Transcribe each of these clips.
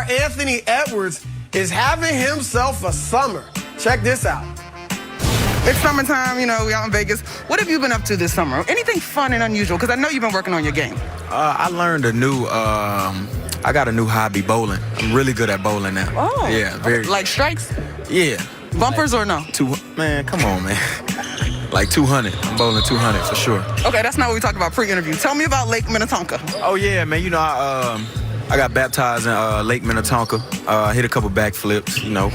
Anthony Edwards is having himself a summer. Check this out. It's summertime, you know, we out in Vegas. What have you been up to this summer? Anything fun and unusual? Because I know you've been working on your game. I learned a new, I got a new hobby, bowling. I'm really good at bowling now. Oh. Yeah, very. Like strikes? Yeah. Bumpers or no? Man, come on, man. Like 200. I'm bowling 200 for sure. Okay, that's not what we talked about pre-interview. Tell me about Lake Minnetonka. Oh, yeah, man. You know, I got baptized in Lake Minnetonka. Hit a couple backflips, you know,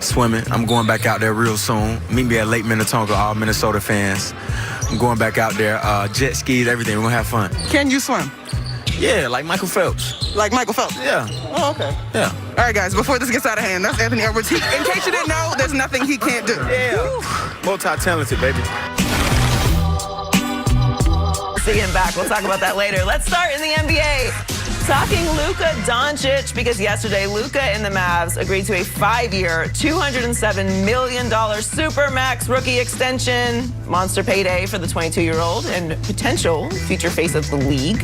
swimming. I'm going back out there real soon. Meet me at Lake Minnetonka, all Minnesota fans. I'm going back out there. Jet skis, everything. We're going to have fun. Can you swim? Yeah, like Michael Phelps. Like Michael Phelps? Yeah. Oh, okay. Yeah. All right, guys, before this gets out of hand, that's Anthony Edwards. In case you didn't know, there's nothing he can't do. Yeah. Multi-talented, baby. See him back. We'll talk about that later. Let's start in the NBA. Talking Luka Doncic, because yesterday Luka and the Mavs agreed to a 5-year, $207 million Supermax rookie extension. Monster payday for the 22-year-old and potential future face of the league.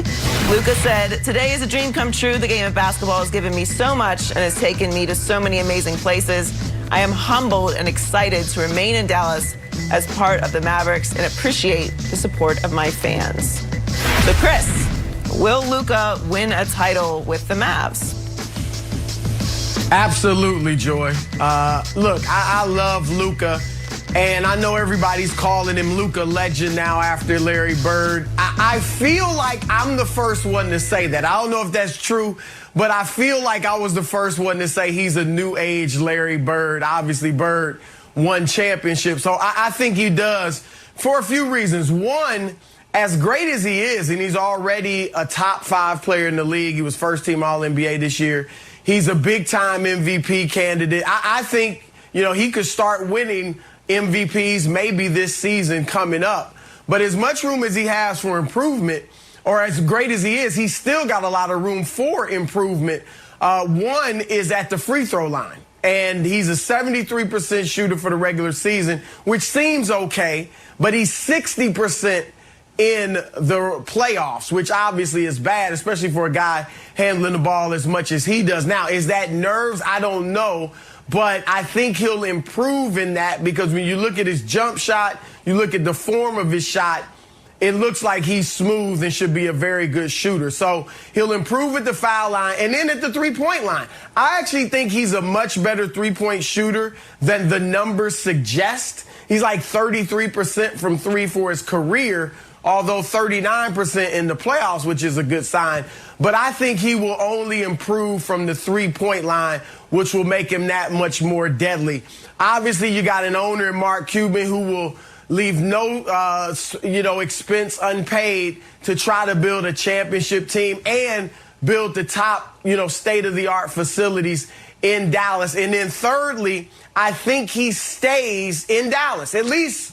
Luka said, "Today is a dream come true. The game of basketball has given me so much and has taken me to so many amazing places. I am humbled and excited to remain in Dallas as part of the Mavericks and appreciate the support of my fans." So Chris, will Luka win a title with the Mavs? Absolutely, Joy. Look, I love Luka, and I know everybody's calling him Luka Legend now after Larry Bird. I feel like I'm the first one to say that. I don't know if that's true, but I feel like I was the first one to say he's a new age Larry Bird. Obviously, Bird won championships, so I think he does for a few reasons. One, as great as he is, and he's already a top 5 player in the league, he was first team All-NBA this year. He's a big-time MVP candidate. I think, you know, he could start winning MVPs maybe this season coming up. But as much room as he has for improvement, or as great as he is, he's still got a lot of room for improvement. One is at the free throw line. And he's a 73% shooter for the regular season, which seems okay, but he's 60% in the playoffs, which obviously is bad, especially for a guy handling the ball as much as he does. Now, is that nerves? I don't know, but I think he'll improve in that, because when you look at his jump shot, you look at the form of his shot, it looks like he's smooth and should be a very good shooter. So he'll improve at the foul line and then at the three-point line. I actually think he's a much better three-point shooter than the numbers suggest. He's like 33% from three for his career, although 39% in the playoffs, which is a good sign. But I think he will only improve from the three-point line, which will make him that much more deadly. Obviously, you got an owner in Mark Cuban who will leave no, expense unpaid to try to build a championship team and build the top, state-of-the-art facilities in Dallas. And then thirdly, I think he stays in Dallas, at least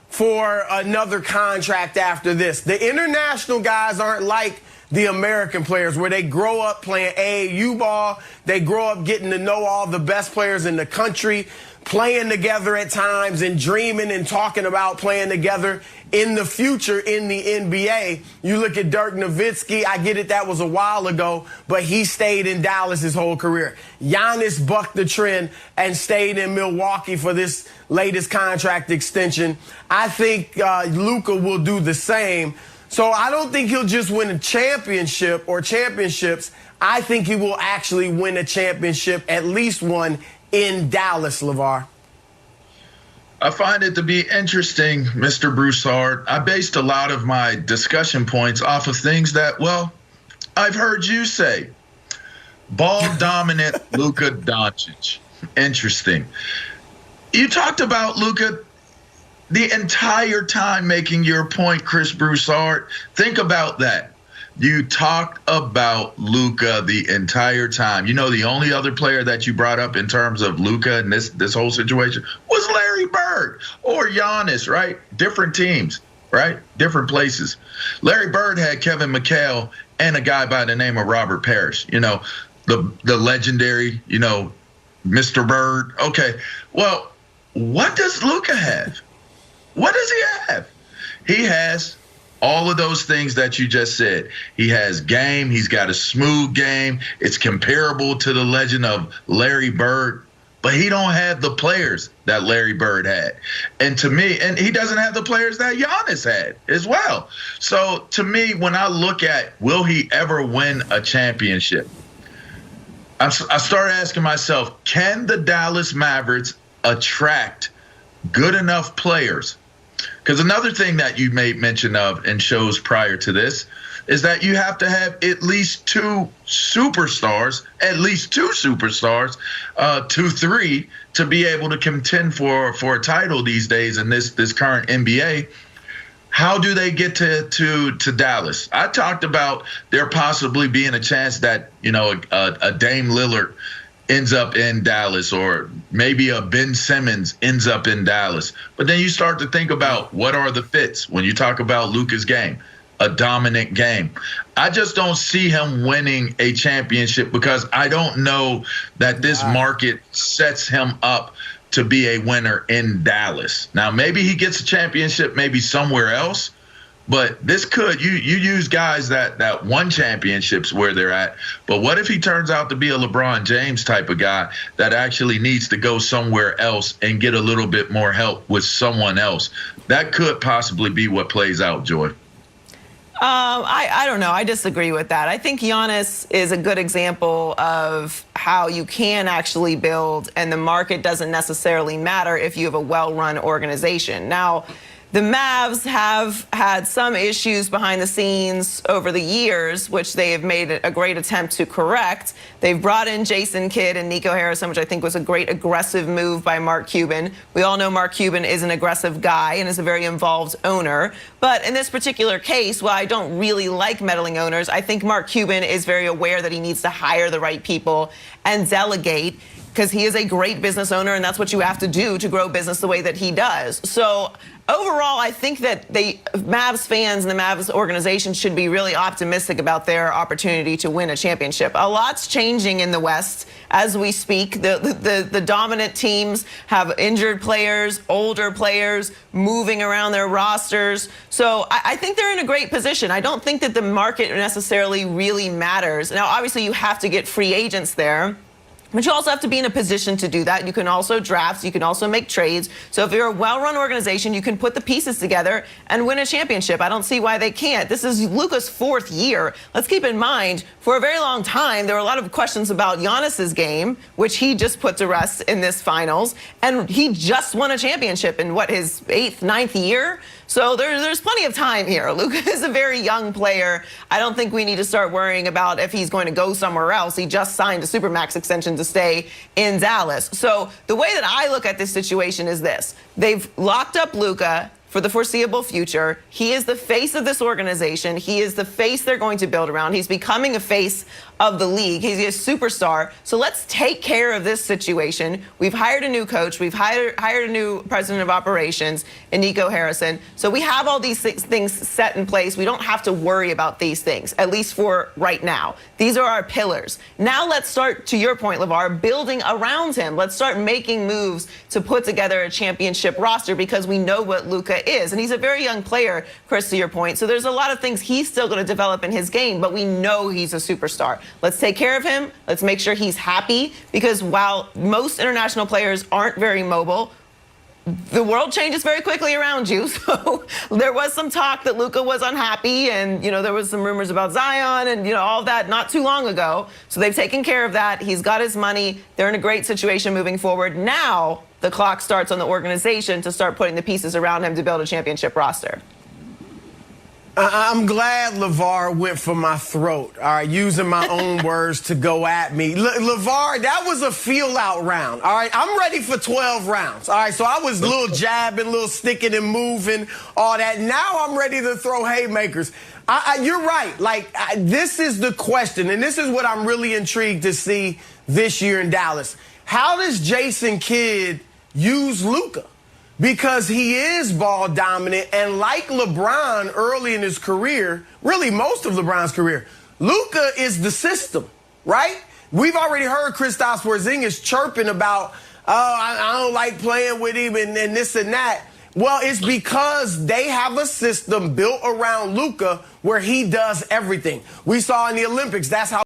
for another contract after this. The international guys aren't like the American players where they grow up playing AAU ball. They grow up getting to know all the best players in the country, playing together at times and dreaming and talking about playing together in the future in the NBA. You look at Dirk Nowitzki, I get it, that was a while ago, but he stayed in Dallas his whole career. Giannis bucked the trend and stayed in Milwaukee for this latest contract extension. I think Luka will do the same. So I don't think he'll just win a championship or championships. I think he will actually win a championship, at least one, in Dallas, LeVar. I find it to be interesting, Mr. Broussard. I based a lot of my discussion points off of things that, well, I've heard you say. Ball dominant Luka Doncic. Interesting. You talked about Luka the entire time making your point, Chris Broussard. Think about that. You talked about Luka the entire time. You know, the only other player that you brought up in terms of Luka and this whole situation was Larry Bird or Giannis, right? Different teams, right? Different places. Larry Bird had Kevin McHale and a guy by the name of Robert Parrish, the legendary, Mr. Bird. Okay, well, what does Luka have? What does he have? He has All of those things that you just said. He has game. He's got a smooth game. It's comparable to the legend of Larry Bird, but he don't have the players that Larry Bird had. And to me, and he doesn't have the players that Giannis had as well. So to me, when I look at will he ever win a championship, I started asking myself, can the Dallas Mavericks attract good enough players? Because another thing that you made mention of in shows prior to this is that you have to have at least two superstars, 2-3, to be able to contend for a title these days in this current NBA. How do they get to Dallas? I talked about there possibly being a chance that, a Dame Lillard ends up in Dallas, or maybe a Ben Simmons ends up in Dallas. But then you start to think about what are the fits when you talk about Luka's game, a dominant game. I just don't see him winning a championship because I don't know that this market sets him up to be a winner in Dallas. Now, maybe he gets a championship maybe somewhere else, but this could, you use guys that won championships where they're at, but what if he turns out to be a LeBron James type of guy that actually needs to go somewhere else and get a little bit more help with someone else? That could possibly be what plays out, Joy. I don't know. I disagree with that. I think Giannis is a good example of how you can actually build, and the market doesn't necessarily matter if you have a well-run organization. Now, the Mavs have had some issues behind the scenes over the years, which they have made a great attempt to correct. They've brought in Jason Kidd and Nico Harrison, which I think was a great aggressive move by Mark Cuban. We all know Mark Cuban is an aggressive guy and is a very involved owner. But in this particular case, while I don't really like meddling owners, I think Mark Cuban is very aware that he needs to hire the right people and delegate, because he is a great business owner, and that's what you have to do to grow business the way that he does. So overall, I think that the Mavs fans and the Mavs organization should be really optimistic about their opportunity to win a championship. A lot's changing in the West as we speak. The dominant teams have injured players, older players moving around their rosters. So I think they're in a great position. I don't think that the market necessarily really matters. Now, obviously, you have to get free agents there, but you also have to be in a position to do that. You can also draft, you can also make trades. So if you're a well-run organization, you can put the pieces together and win a championship. I don't see why they can't. This is Luka's 4th year. Let's keep in mind, for a very long time, there were a lot of questions about Giannis's game, which he just put to rest in this finals. And he just won a championship in, his 8th, 9th year? So there's plenty of time here. Luka is a very young player. I don't think we need to start worrying about if he's going to go somewhere else. He just signed a Supermax extension to stay in Dallas. So the way that I look at this situation is this. They've locked up Luka for the foreseeable future. He is the face of this organization. He is the face they're going to build around. He's becoming a face of the league. He's a superstar. So let's take care of this situation. We've hired a new coach. We've hired a new president of operations in Nico Harrison. So we have all these things set in place. We don't have to worry about these things, at least for right now. These are our pillars. Now let's start, to your point, LeVar, building around him. Let's start making moves to put together a championship roster, because we know what Luka is. And he's a very young player, Chris, to your point. So there's a lot of things he's still going to develop in his game, but we know he's a superstar. Let's take care of him. Let's make sure he's happy, because while most international players aren't very mobile, the world changes very quickly around you. So there was some talk that Luka was unhappy, and there was some rumors about Zion and all that not too long ago. So they've taken care of that. He's got his money. They're in a great situation moving forward. Now the clock starts on the organization to start putting the pieces around him to build a championship roster. I'm glad LeVar went for my throat, all right, using my own words to go at me. LeVar, that was a feel-out round, all right? I'm ready for 12 rounds, all right? So I was a little jabbing, a little sticking and moving, all that. Now I'm ready to throw haymakers. You're right. This is the question, and this is what I'm really intrigued to see this year in Dallas. How does Jason Kidd use Luka? Because he is ball dominant, and like LeBron early in his career, really most of LeBron's career, Luka is the system, right? We've already heard Kristaps Porzingis chirping about, I don't like playing with him and this and that. Well, it's because they have a system built around Luka where he does everything. We saw in the Olympics, that's how